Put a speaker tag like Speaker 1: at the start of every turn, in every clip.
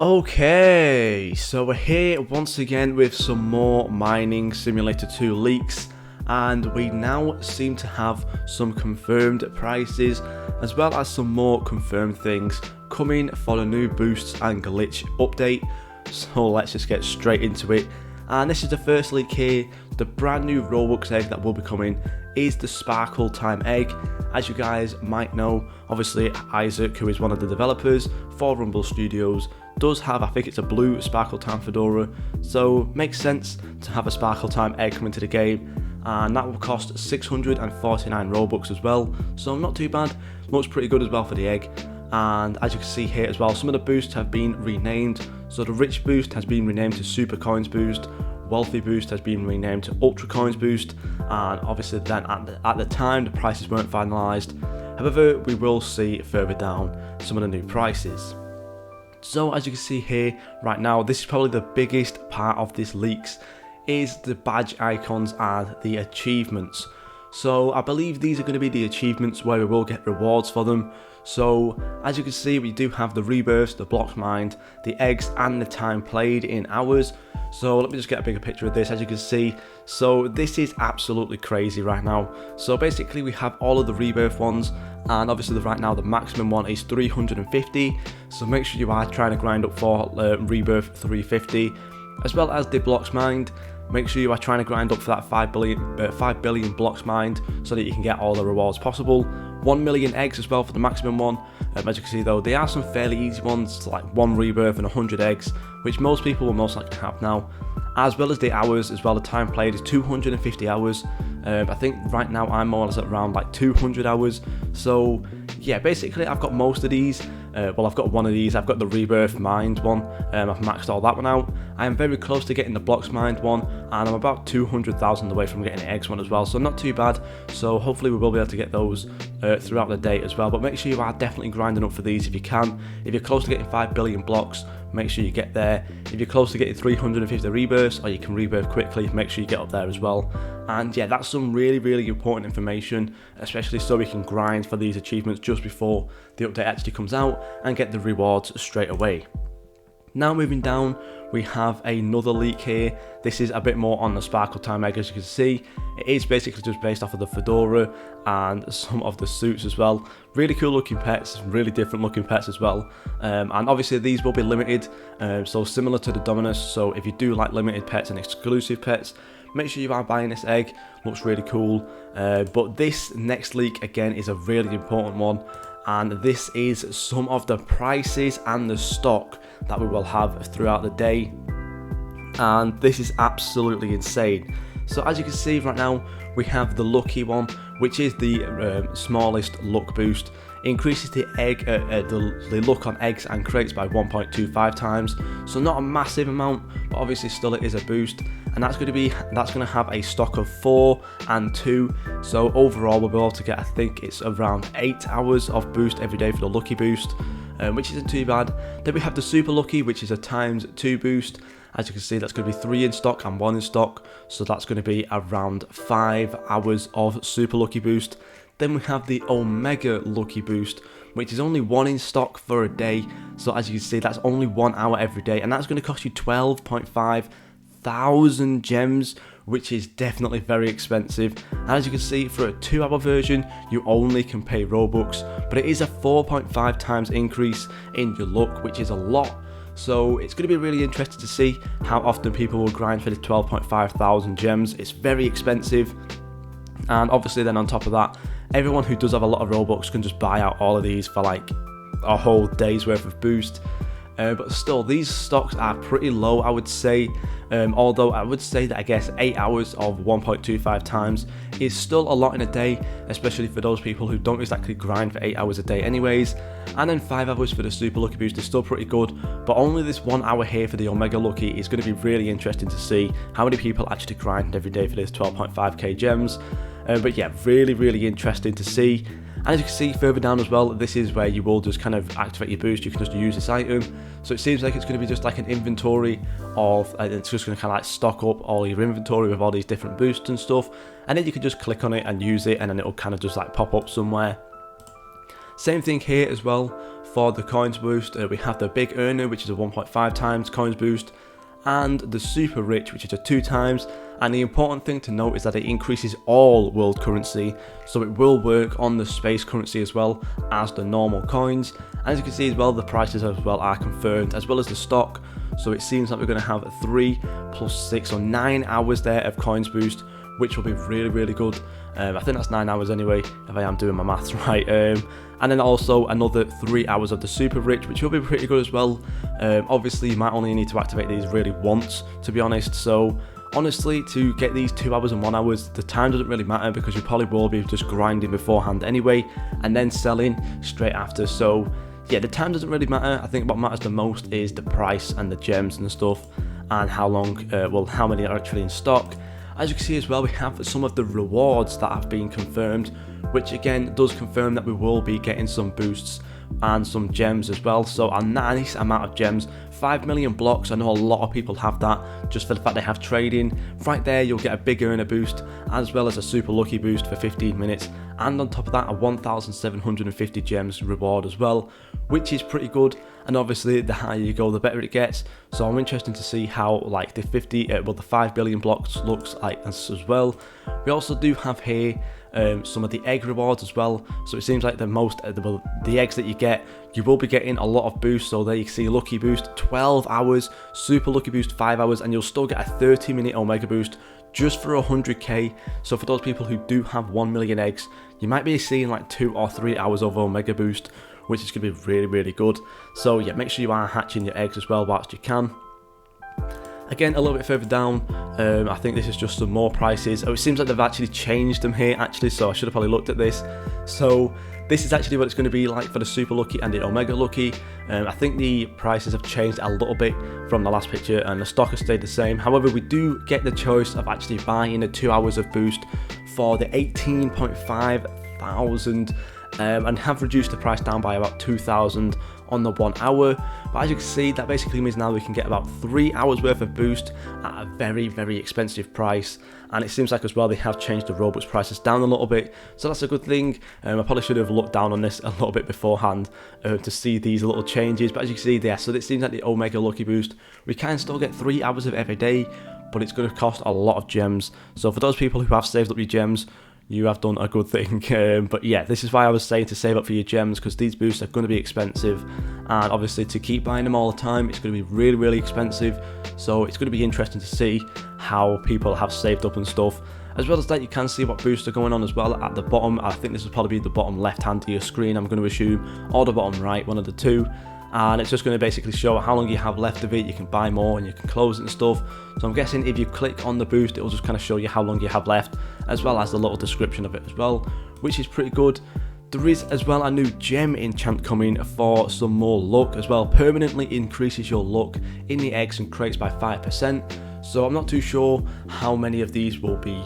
Speaker 1: Okay, so we're here once again with some more Mining Simulator 2 leaks, and we now seem to have some confirmed prices as well as some more confirmed things coming for the new boosts and glitch update. So let's just get straight into it. And this is the first leak here. The brand new Roblox egg that will be coming is the Sparkle Time egg. As you guys might know, obviously Isaac, who is one of the developers for Rumble Studios, does have, I think it's a blue Sparkle Time fedora, so makes sense to have a Sparkle Time egg come into the game, and that will cost 649 Robux as well, so not too bad. Looks pretty good as well for the egg. And as you can see here as well, some of the boosts have been renamed. So the Rich boost has been renamed to Super Coins boost, Wealthy boost has been renamed to Ultra Coins boost, and obviously then at the time the prices weren't finalised. However, we will see further down some of the new prices. So as you can see here right now, this is probably the biggest part of this leaks, is the badge icons and the achievements. So I believe these are going to be the achievements where we will get rewards for them. So as you can see, we do have the rebirths, the blocks mined, the eggs and the time played in hours. So let me just get a bigger picture of this. As you can see, so this is absolutely crazy right now. So basically we have all of the rebirth ones, and obviously right now the maximum one is 350. So make sure you are trying to grind up for rebirth 350, as well as the blocks mined. Make sure you are trying to grind up for that 5 billion blocks mined so that you can get all the rewards possible. 1 million eggs as well for the maximum one. As you can see though, there are some fairly easy ones like 1 rebirth and 100 eggs, which most people will most likely have now. As well as the hours as well, the time played is 250 hours. I think right now I'm more or less at around like 200 hours. So yeah, basically I've got most of these. Well, I've got one of these. I've got the rebirth mined one. I've maxed all that one out. I am very close to getting the blocks mined one, and I'm about 200,000 away from getting the eggs one as well, so not too bad. So hopefully we will be able to get those throughout the day as well, but make sure you are definitely grinding up for these if you can. If you're close to getting 5 billion blocks, make sure you get there. If you're close to getting 350 rebirths, or you can rebirth quickly, make sure you get up there as well. And yeah, that's some really important information, especially so we can grind for these achievements just before the update actually comes out and get the rewards straight away. Now moving down, we have another leak here. This is a bit more on the Sparkle Time egg. As you can see, it is basically just based off of the fedora and some of the suits as well. Really cool looking pets, really different looking pets as well. And obviously these will be limited, so similar to the Dominus. So if you do like limited pets and exclusive pets, make sure you are buying this egg. Looks really cool. But this next leak again is a really important one, and this is some of the prices and the stock that we will have throughout the day, and this is absolutely insane. So as you can see right now, we have the lucky one, which is the smallest luck boost. It increases the egg, the luck on eggs and crates by 1.25 times. So not a massive amount, but obviously still it is a boost. And that's going to have a stock of 4 and 2. So overall we'll be able to get, I think it's around 8 hours of boost every day for the lucky boost, which isn't too bad. Then we have the super lucky, which is a times 2 boost. As you can see, that's going to be 3 in stock and 1 in stock, so that's going to be around 5 hours of super lucky boost. Then we have the Omega Lucky Boost, which is only 1 in stock for a day. So as you can see, that's only 1 hour every day, and that's going to cost you 12.5 thousand gems, which is definitely very expensive. And as you can see, for a 2-hour version, you only can pay Robux, but it is a 4.5 times increase in your luck, which is a lot. So it's going to be really interesting to see how often people will grind for the 12.5 thousand gems. It's very expensive. And obviously then on top of that, everyone who does have a lot of Robux can just buy out all of these for like a whole day's worth of boost. But still, these stocks are pretty low, I would say. Although I would say that I guess 8 hours of 1.25 times is still a lot in a day, especially for those people who don't exactly grind for 8 hours a day anyways. And then 5 hours for the super lucky boost is still pretty good, but only this 1 hour here for the Omega Lucky is going to be really interesting to see how many people actually grind every day for this 12.5k gems. But yeah, really interesting to see. And as you can see further down as well, this is where you will just kind of activate your boost. You can just use this item. So it seems like it's going to be just like an inventory of, it's just going to kind of like stock up all your inventory with all these different boosts and stuff. And then you can just click on it and use it, and then it'll kind of just like pop up somewhere. Same thing here as well for the coins boost. We have the big earner, which is a 1.5 times coins boost, and the super rich, which is a 2 times. And the important thing to note is that it increases all world currency, so it will work on the space currency as well as the normal coins. And as you can see as well, the prices as well are confirmed, as well as the stock. So it seems like we're going to have 3 plus 6 or 9 hours there of coins boost, which will be really good. I think that's 9 hours anyway, if I am doing my maths right. And then also another 3 hours of the super rich, which will be pretty good as well. Obviously you might only need to activate these really once, to be honest. So honestly, to get these 2 hours and 1 hour, the time doesn't really matter, because you probably will be just grinding beforehand anyway and then selling straight after. So yeah, the time doesn't really matter. I think what matters the most is the price and the gems and stuff, and how long, how many are actually in stock. As you can see as well, we have some of the rewards that have been confirmed, which again does confirm that we will be getting some boosts and some gems as well. So a nice amount of gems, 5 million blocks. I know a lot of people have that just for the fact they have trading. Right there, you'll get a big earner boost, as well as a super lucky boost for 15 minutes, and on top of that a 1,750 gems reward as well, which is pretty good. And obviously the higher you go, the better it gets. So I'm interested to see how like the 5 billion blocks looks like as well. We also do have here some of the egg rewards as well. So it seems like the eggs that you get, you will be getting a lot of boosts. So there you can see lucky boost 12 hours, super lucky boost 5 hours, and you'll still get a 30-minute omega boost just for 100k. So for those people who do have 1 million eggs, you might be seeing like 2 or 3 hours of omega boost, which is going to be really good. So yeah, make sure you are hatching your eggs as well whilst you can. Again, a little bit further down, I think this is just some more prices. Oh, it seems like they've actually changed them here actually, so I should have probably looked at this. So this is actually what it's going to be like for the super lucky and the omega lucky. I think the prices have changed a little bit from the last picture, and the stock has stayed the same. However, we do get the choice of actually buying the 2 hours of boost for the 18.5 thousand, and have reduced the price down by about 2,000 on the 1 hour. But as you can see, that basically means now we can get about 3 hours worth of boost at a very expensive price. And it seems like as well they have changed the Robux prices down a little bit, so that's a good thing. I probably should have looked down on this a little bit beforehand to see these little changes. But as you can see there, so it seems like the omega lucky boost, we can still get 3 hours of every day, but it's going to cost a lot of gems. So for those people who have saved up your gems, you have done a good thing. But yeah, this is why I was saying to save up for your gems, because these boosts are going to be expensive, and obviously to keep buying them all the time, it's going to be really expensive. So it's going to be interesting to see how people have saved up and stuff. As well as that, you can see what boosts are going on as well at the bottom. I think this will probably be the bottom left hand of your screen, I'm going to assume, or the bottom right, one of the two. And it's just going to basically show how long you have left of it. You can buy more and you can close it and stuff. So I'm guessing if you click on the boost, it will just kind of show you how long you have left, as well as the little description of it as well, which is pretty good. There is as well a new gem enchant coming for some more luck as well. Permanently increases your luck in the eggs and crates by 5%. So I'm not too sure how many of these will be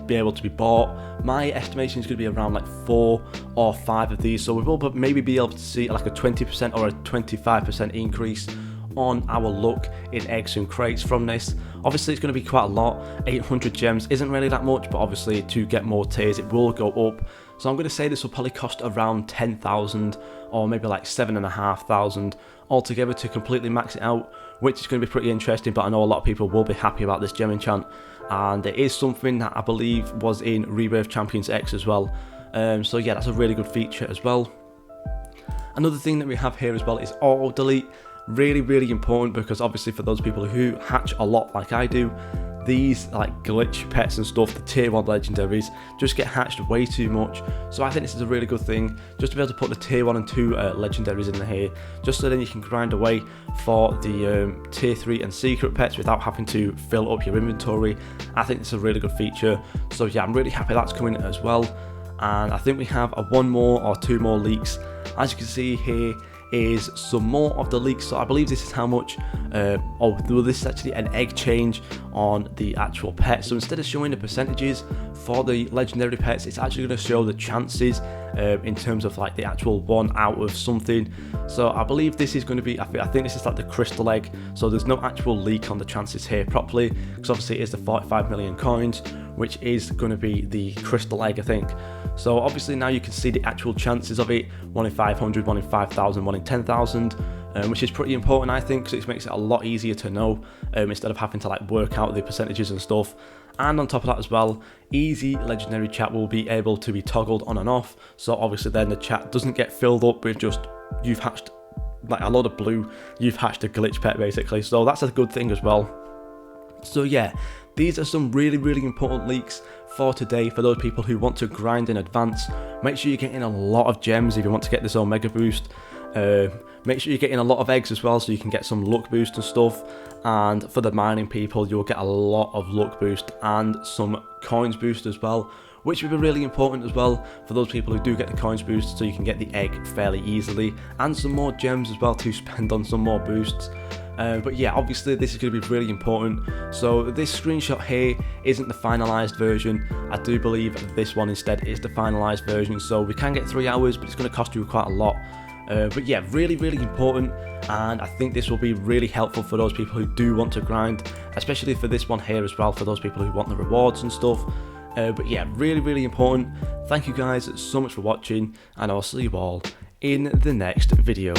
Speaker 1: able to be bought. My estimation is going to be around like 4 or 5 of these, so we will maybe be able to see like a 20% or a 25% increase on our luck in eggs and crates from this. Obviously it's going to be quite a lot. 800 gems isn't really that much, but obviously to get more tiers it will go up. So I'm going to say this will probably cost around 10,000 or maybe like 7,500 altogether to completely max it out, which is going to be pretty interesting. But I know a lot of people will be happy about this gem enchant, and it is something that I believe was in Rebirth Champions X as well. So yeah, that's a really good feature as well. Another thing that we have here as well is auto delete. Really important, because obviously for those people who hatch a lot like I do, these like glitch pets and stuff, the tier 1 legendaries, just get hatched way too much. So I think this is a really good thing, just to be able to put the tier 1 and 2 legendaries in here, just so then you can grind away for the tier 3 and secret pets without having to fill up your inventory. I think it's a really good feature. So yeah, I'm really happy that's coming as well. And I think we have a 1 more or 2 more leaks. As you can see here is some more of the leaks. So I believe this is how much, this is actually an egg change on the actual pet. So instead of showing the percentages for the legendary pets, it's actually going to show the chances in terms of like the actual 1 out of something. So I believe this is going to be, I think this is like the crystal egg. So there's no actual leak on the chances here properly, because obviously it is the 45 million coins, which is going to be the crystal egg, I think. So obviously now you can see the actual chances of it, 1 in 500, 1 in 5,000, 1 in 10,000, which is pretty important, I think, because it makes it a lot easier to know, instead of having to like work out the percentages and stuff. And on top of that as well, easy legendary chat will be able to be toggled on and off, so obviously then the chat doesn't get filled up with just you've hatched like a lot of blue, you've hatched a glitch pet basically, so that's a good thing as well. So yeah, these are some really important leaks for today for those people who want to grind in advance. Make sure you're getting a lot of gems if you want to get this Omega boost. Make sure you're getting a lot of eggs as well so you can get some luck boost and stuff. And for the mining people, you'll get a lot of luck boost and some coins boost as well, which will be really important as well for those people who do get the coins boost, so you can get the egg fairly easily and some more gems as well to spend on some more boosts. But yeah, obviously this is going to be really important. So this screenshot here isn't the finalized version. I do believe this one instead is the finalized version, so we can get 3 hours, but it's going to cost you quite a lot. But yeah, really important, and I think this will be really helpful for those people who do want to grind, especially for this one here as well, for those people who want the rewards and stuff. But yeah, really important. Thank you guys so much for watching, and I'll see you all in the next video.